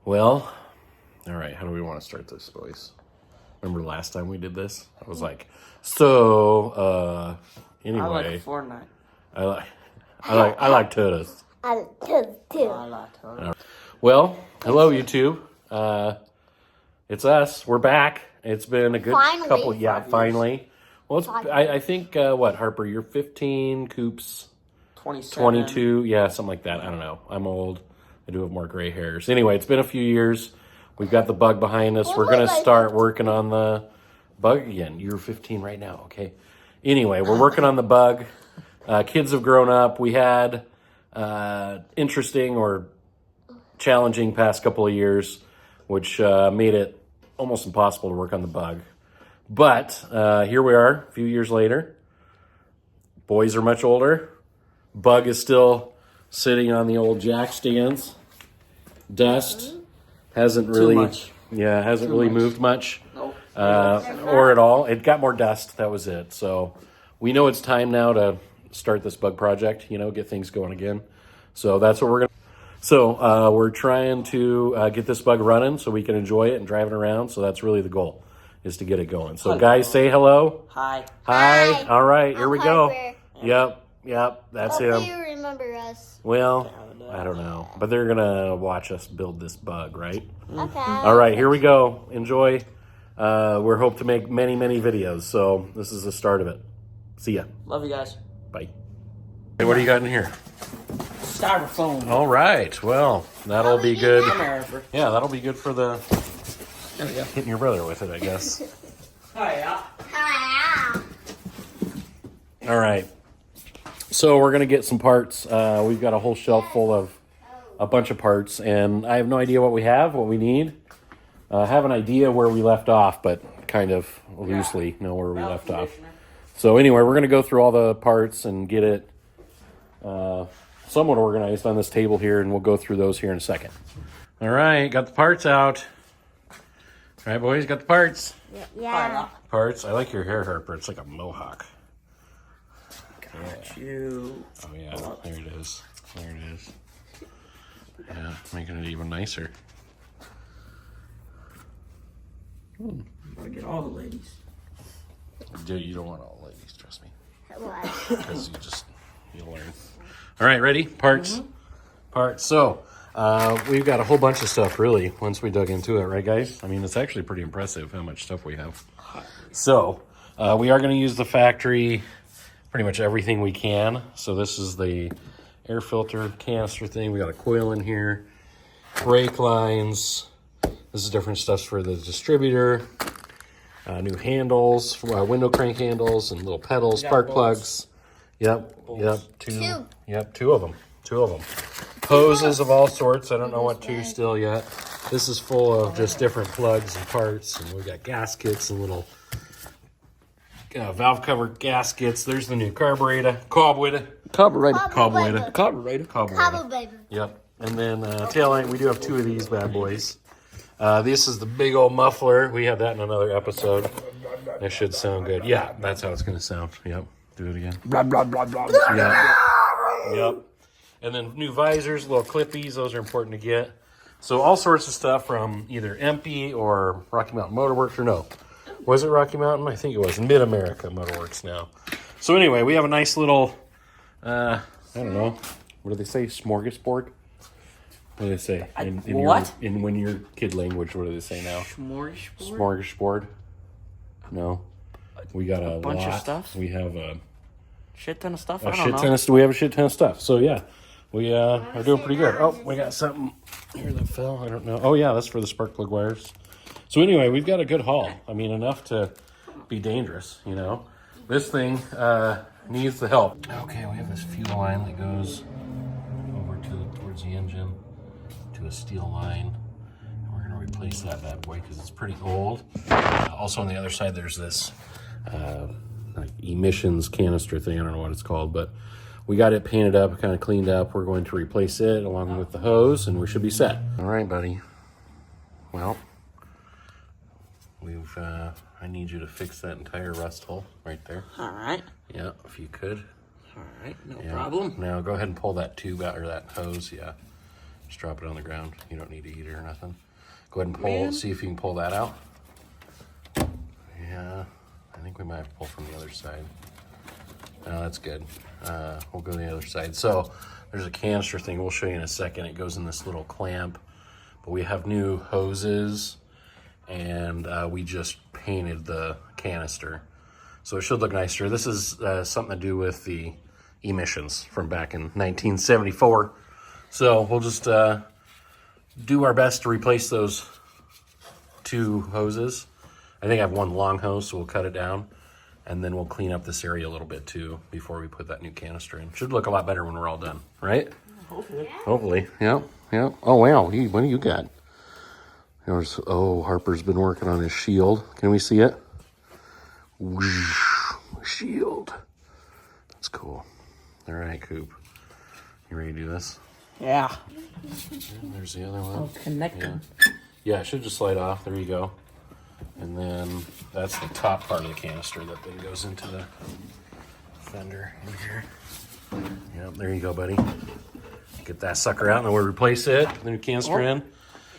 Well, all right, how do we want to start this, boys? Remember last time we did this? I was like, anyway. I like Fortnite. I like turtles. I like turtles too. I like turtles. Well, hello YouTube. It's us. We're back. It's been a good couple. Yeah, finally. Well, it's, I think what, Harper? You're 15. Coops 27. 22. Yeah, something like that. I don't know. I'm old. I do have more gray hairs. Anyway, it's been a few years. We've got the bug behind us. We're gonna start working on the bug again. You're 15 right now. Okay. Anyway, we're working on the bug. Kids have grown up. We had interesting or challenging past couple of years, which made it almost impossible to work on the bug. But here we are, a few years later. Boys are much older. Bug is still sitting on the old jack stands. Dust hasn't really moved much. Nope. Or at all. It got more dust. That was it. So we know it's time now to start this bug project, get things going again. So that's what we're going to. So we're trying to get this bug running so we can enjoy it and drive it around. So that's really the goal, is to get it going. So guys, say hello. Hi. Hi. All right, here we go. Harper. Yep. That's Hope him. you remember us. Well, I don't know. But they're going to watch us build this bug, right? Okay. All right, here we go. Enjoy. We're hope to make many, many videos. So this is the start of it. See ya. Love you guys. Bye. Hey, what do you got in here? Styrofoam. All right. Well, that'll be good. Come here, Harper. Yeah, that'll be good for the There we go. hitting your brother with it, I guess. Hiya. Hi. All right. So we're gonna get some parts. We've got a whole shelf full of a bunch of parts, and I have no idea what we have, what we need. I have an idea where we left off, but kind of loosely know where we left off. So anyway, we're gonna go through all the parts and get it somewhat organized on this table here, and we'll go through those here in a second. All right, got the parts out. All right, boys, got the parts. Yeah. Parts. I like your hair, Harper. It's like a mohawk. Got you. Oh yeah, there it is. There it is. Yeah, making it even nicer. Gotta get all the ladies. Dude, you don't want all the ladies, trust me. What? Because you'll learn. All right, ready? Parts. Parts. So, we've got a whole bunch of stuff, really, once we dug into it, right, guys? I mean, it's actually pretty impressive how much stuff we have. So, we are going to use the factory, pretty much everything we can. So this is the air filter canister thing. We got a coil in here, brake lines. This is different stuff for the distributor. New handles, window crank handles, and little pedals, spark plugs. Yep, two of them. Hoses of all sorts. I don't know what two still yet. This is full of just different plugs and parts, and we got gaskets and little valve cover gaskets. There's the new carburetor. Carburetor. Yep. And then tail light. We do have two of these bad boys. This is the big old muffler. We have that in another episode. That should sound good. Yeah, that's how it's going to sound. Yep. Do it again. Blah, blah, blah, blah. Yep. And then new visors, little clippies. Those are important to get. So all sorts of stuff from either MP or Rocky Mountain Motorworks, or no. Was it Rocky Mountain? I think it was Mid-America Motorworks now. So anyway, we have a nice little, I don't know, what do they say? Smorgasbord? What do they say? In your kid language, what do they say now? Smorgasbord? No. We got a bunch lot. of stuff? We have a Shit ton of stuff? we have a shit ton of stuff. So yeah, we are doing pretty good. Oh, we got something here that fell. I don't know. Oh yeah, that's for the spark plug wires. So anyway, we've got a good haul. I mean, enough to be dangerous, This thing needs the help. Okay, we have this fuel line that goes over towards the engine to a steel line. And we're going to replace that bad boy because it's pretty old. Also on the other side, there's this like emissions canister thing. I don't know what it's called, but we got it painted up, kind of cleaned up. We're going to replace it along with the hose, and we should be set. All right, buddy. Well, I need you to fix that entire rust hole right there. All right. Yeah, if you could. All right, no problem. Now go ahead and pull that tube out, or that hose, Just drop it on the ground. You don't need to eat it or nothing. Go ahead and pull, see if you can pull that out. Yeah, I think we might have to pull from the other side. No, that's good. We'll go to the other side. So there's a canister thing. We'll show you in a second. It goes in this little clamp. But we have new hoses, and we just painted the canister. So it should look nicer. This is something to do with the emissions from back in 1974. So we'll just do our best to replace those 2 hoses. I think I have one long hose, so we'll cut it down. And then we'll clean up this area a little bit too before we put that new canister in. Should look a lot better when we're all done, right? Hopefully. Hopefully, yeah. Oh, wow, what do you got? Harper's been working on his shield. Can we see it? Shield. That's cool. All right, Coop. You ready to do this? Yeah. There's the other one. Oh, connected. Yeah, it should just slide off. There you go. And then that's the top part of the canister that then goes into the fender in here. Yep, there you go, buddy. Get that sucker out and then we'll replace it. The new canister in.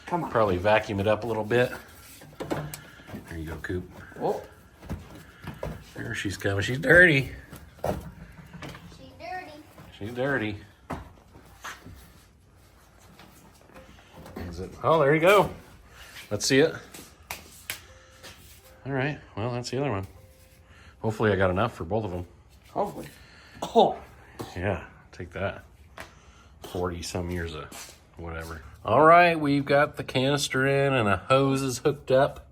Come on. Probably vacuum it up a little bit. There you go, Coop. Oh. There she's coming. She's dirty. She's dirty. She's dirty. Is it? Oh, there you go. Let's see it. All right. Well, that's the other one. Hopefully I got enough for both of them. Hopefully. Oh. Yeah, take that. 40 some years of whatever. All right, we've got the canister in and a hose is hooked up.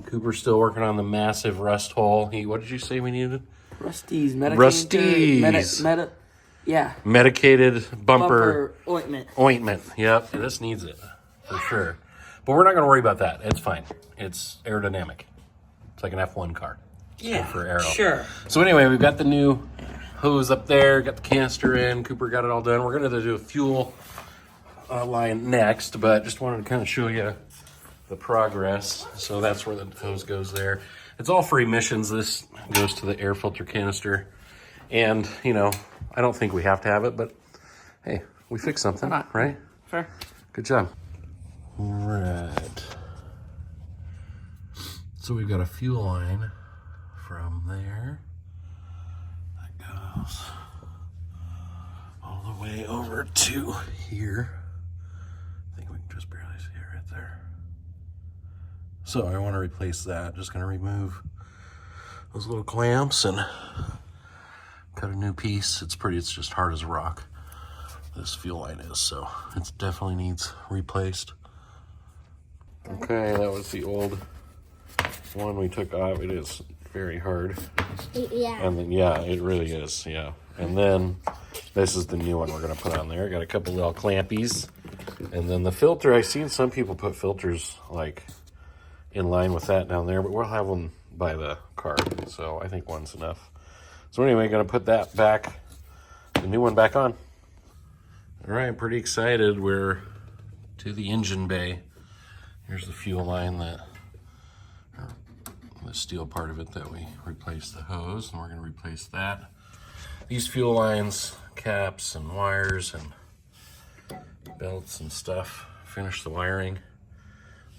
Cooper's still working on the massive rust hole. What did you say we needed? Rusty's medicated. Rusty's. Yeah. Medicated bumper ointment. Ointment. Yep, this needs it for sure. But we're not going to worry about that. It's fine. It's aerodynamic. It's like an F1 car. It's good for aero. Sure. So anyway, we've got the new hose up there, got the canister in. Cooper got it all done. We're going to do a fuel line next, but just wanted to kind of show you the progress. So that's where the hose goes there. It's all for emissions. This goes to the air filter canister. And, you know, I don't think we have to have it, but hey, we fixed something, right? Fair. Good job. Right. So we've got a fuel line from there that goes all the way over to here. I think we can just barely see it right there. So I want to replace that. Just going to remove those little clamps and cut a new piece. It's just hard as a rock. This fuel line is, so it definitely needs replaced. Okay, that was the old one we took off. It is very hard. Yeah. And then, yeah, it really is, yeah. And then this is the new one we're going to put on there. Got a couple little clampies. And then the filter, I've seen some people put filters like in line with that down there, but we'll have them by the car. So I think one's enough. So anyway, going to put that back, the new one back on. All right, pretty excited. We're to the engine bay. Here's the fuel line, the steel part of it that we replaced the hose, and we're going to replace that. These fuel lines, caps and wires and belts and stuff. Finish the wiring.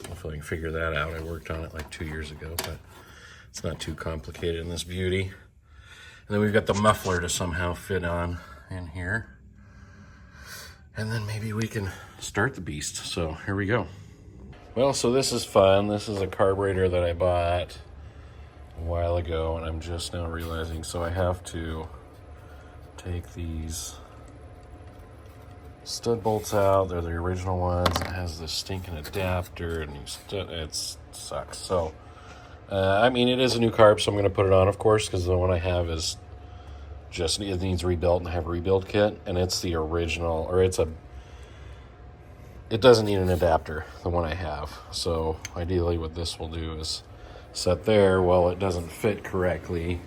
Hopefully I can figure that out. I worked on it like 2 years ago, but it's not too complicated in this beauty. And then we've got the muffler to somehow fit on in here. And then maybe we can start the beast. So here we go. Well, so this is fun. This is a carburetor that I bought a while ago, and I'm just now realizing, so I have to take these stud bolts out. They're the original ones. It has this stinking adapter, and it sucks. So, I mean, it is a new carb, so I'm going to put it on, of course, because the one I have is just, it needs rebuilt, and I have a rebuild kit, and it's the original, or it doesn't need an adapter, the one I have. So ideally what this will do is set there. Well, it doesn't fit correctly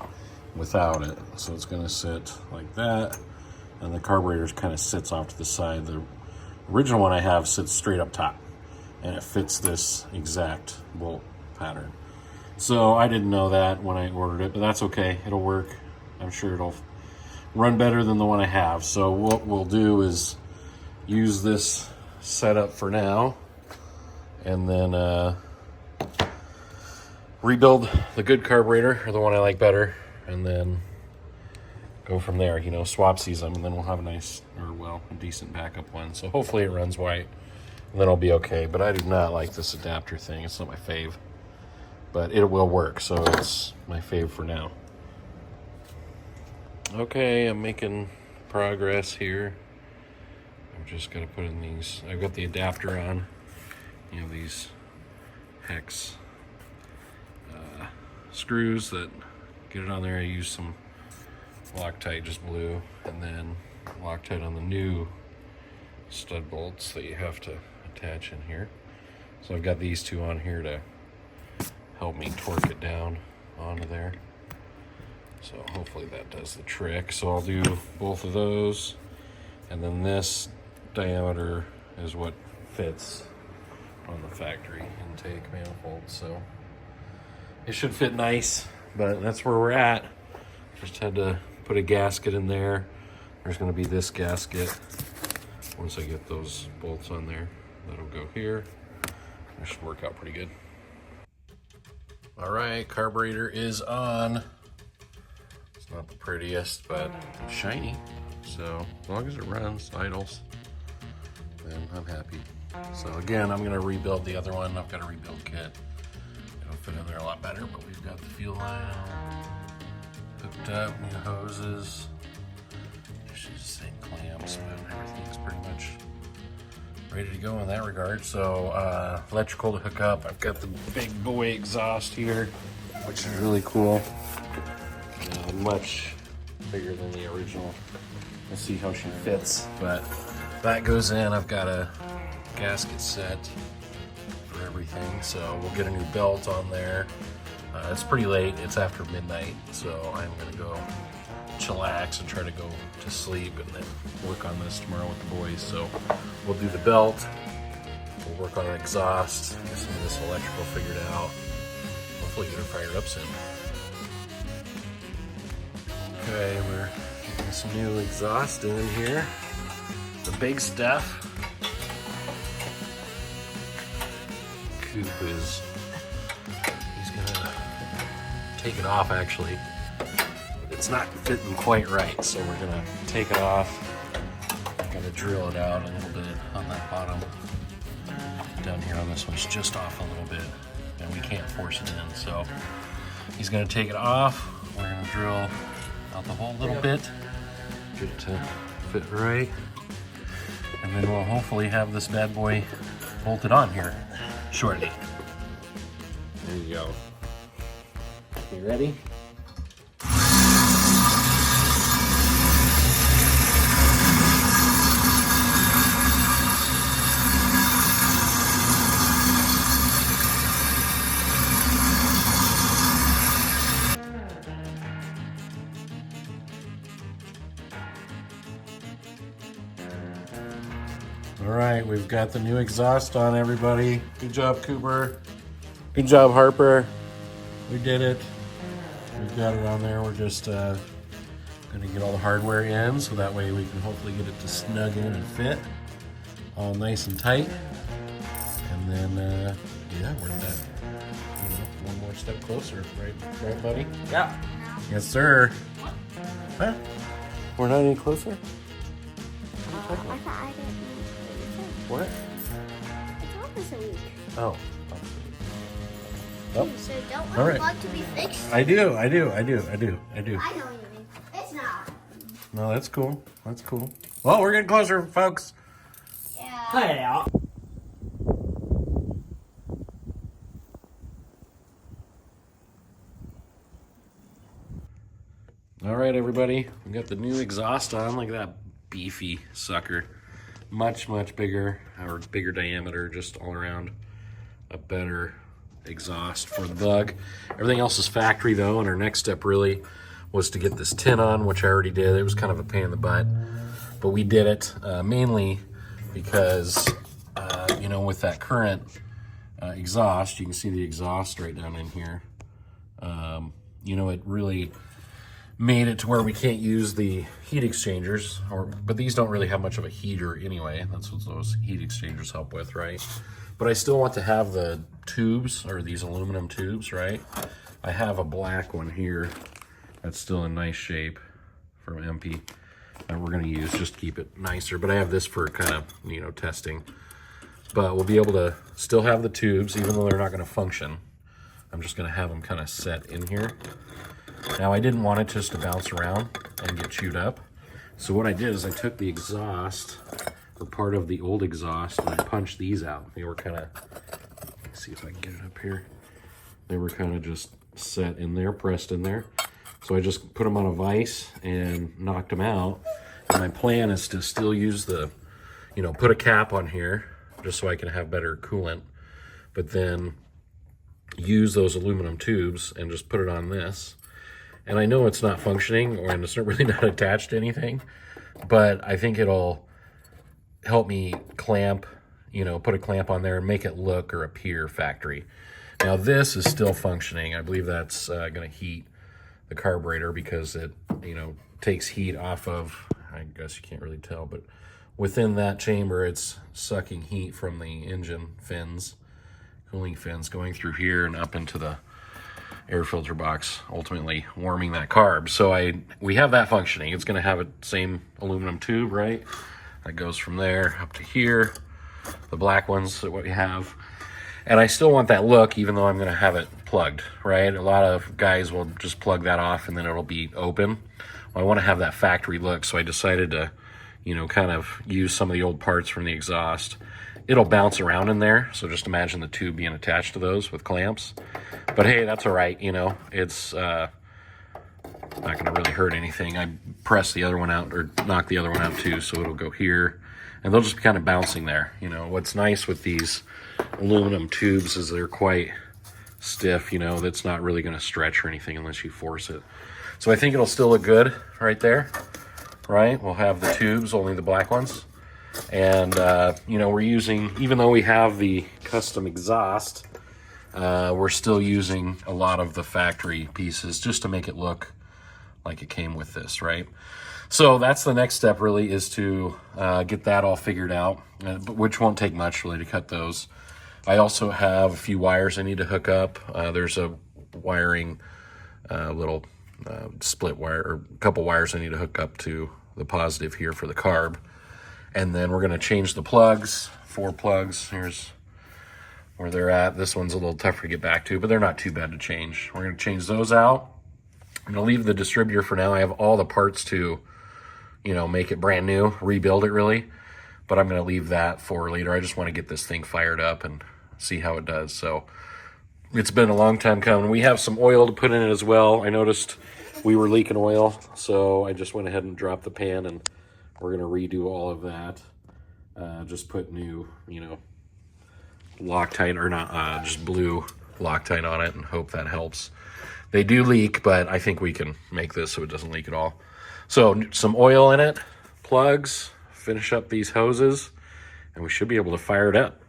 without it. So it's going to sit like that. And the carburetor kind of sits off to the side. The original one I have sits straight up top. And it fits this exact bolt pattern. So I didn't know that when I ordered it, but that's okay. It'll work. I'm sure it'll run better than the one I have. So what we'll do is use this setup for now, and then rebuild the good carburetor, or the one I like better, and then go from there. You know, swapsies them, and then we'll have a nice, or well, a decent backup one. So hopefully it runs white, and then I'll be okay. But I do not like this adapter thing. It's not my fave, but it will work, so it's my fave for now. Okay, I'm making progress here. I've just got to put in these. I've got the adapter on. You know, these hex screws that get it on there. I use some Loctite, just blue, and then Loctite on the new stud bolts that you have to attach in here. So I've got these two on here to help me torque it down onto there. So hopefully that does the trick. So I'll do both of those, and then this diameter is what fits on the factory intake manifold. So it should fit nice, but that's where we're at. Just had to put a gasket in there. There's going to be this gasket. Once I get those bolts on there, that'll go here. That should work out pretty good. All right, carburetor is on. It's not the prettiest, but it's shiny. So as long as it runs, idles, then I'm happy. So again, I'm going to rebuild the other one. I've got a rebuild kit. It'll fit in there a lot better, but we've got the fuel line hooked up, new hoses. Just use the same clamps, but everything's pretty much ready to go in that regard. So electrical to hook up. I've got the big boy exhaust here, which is really cool. Much bigger than the original. We'll see how she fits, but that goes in. I've got a gasket set for everything, so we'll get a new belt on there. It's pretty late. It's after midnight, so I'm gonna go chillax and try to go to sleep, and then work on this tomorrow with the boys. So we'll do the belt, we'll work on an exhaust, get some of this electrical figured out, hopefully get her fired up soon. Okay, we're getting some new exhaust in here, the big stuff. Coop is, he's gonna take it off actually. It's not fitting quite right, so we're gonna take it off. Gotta drill it out a little bit on that bottom. Down here on this one's just off a little bit, and we can't force it in. So he's gonna take it off. We're gonna drill out the whole little bit, get it to fit right, and then we'll hopefully have this bad boy bolted on here shortly. There you go. You ready? All right, we've got the new exhaust on, everybody. Good job, Cooper. Good job, Harper. We did it. We've got it on there. We're just gonna get all the hardware in, so that way we can hopefully get it to snug in and fit all nice and tight. And then, yeah, we're that, one more step closer, right, buddy? Yeah. Yes, sir. Huh? We're not any closer? I thought I didn't know What? it's opposite week. Oh. Oh. So don't want All the right. bug to be fixed. I do. I know what you mean. It's not. No, that's cool. That's cool. Well, we're getting closer, folks. Yeah. Yeah. All right, everybody. We got the new exhaust on. Look at that beefy sucker. Much, much bigger, or bigger diameter, just all around a better exhaust for the Bug. Everything else is factory though, and our next step really was to get this tin on, which I already did. It was kind of a pain in the butt, but we did it mainly because, with that current exhaust, you can see the exhaust right down in here. It really made it to where we can't use the heat exchangers, but these don't really have much of a heater anyway. That's what those heat exchangers help with, right? But I still want to have the tubes, or these aluminum tubes, right? I have a black one here that's still in nice shape from MP that we're going to use just to keep it nicer. But I have this for kind of, you know, testing. But we'll be able to still have the tubes even though they're not going to function. I'm just going to have them kind of set in here. Now I didn't want it just to bounce around and get chewed up. So what I did is I took the exhaust, or part of the old exhaust, and I punched these out. They were kind of, let's see if I can get it up here. They were kind of just set in there, pressed in there. So I just put them on a vise and knocked them out. And my plan is to still use the, you know, put a cap on here just so I can have better coolant. But then use those aluminum tubes and just put it on this. And I know it's not functioning, and it's not really not attached to anything, but I think it'll help me clamp, you know, put a clamp on there and make it look or appear factory. Now this is still functioning. I believe that's going to heat the carburetor because it, you know, takes heat off of, I guess you can't really tell, but within that chamber, it's sucking heat from the engine fins, cooling fins, going through here and up into the air filter box, ultimately warming that carb. So we have that functioning. It's going to have a same aluminum tube, right? That goes from there up to here, the black ones that we have. And I still want that look, even though I'm going to have it plugged, right? A lot of guys will just plug that off and then it'll be open. Well, I want to have that factory look, so I decided to, you know, kind of use some of the old parts from the exhaust. It'll bounce around in there, so just imagine the tube being attached to those with clamps. But hey, that's all right, you know. It's not going to really hurt anything. I press the other one out, or knock the other one out too, so it'll go here. And they'll just be kind of bouncing there. You know, what's nice with these aluminum tubes is they're quite stiff, you know. That's not really going to stretch or anything unless you force it. So I think it'll still look good right there, right? We'll have the tubes, only the black ones. And, you know, we're using, even though we have the custom exhaust, we're still using a lot of the factory pieces just to make it look like it came with this, right? So that's the next step really, is to get that all figured out, which won't take much really to cut those. I also have a few wires I need to hook up. There's a wiring, little split wire, or a couple wires I need to hook up to the positive here for the carb. And then we're going to change the plugs, 4 plugs. Here's where they're at. This one's a little tougher to get back to, but they're not too bad to change. We're going to change those out. I'm going to leave the distributor for now. I have all the parts to, you know, make it brand new, rebuild it really. But I'm going to leave that for later. I just want to get this thing fired up and see how it does. So it's been a long time coming. We have some oil to put in it as well. I noticed we were leaking oil, so I just went ahead and dropped the pan, and we're going to redo all of that. Just put new, you know, Loctite, or not, just blue Loctite on it, and hope that helps. They do leak, but I think we can make this so it doesn't leak at all. So some oil in it, plugs, finish up these hoses, and we should be able to fire it up.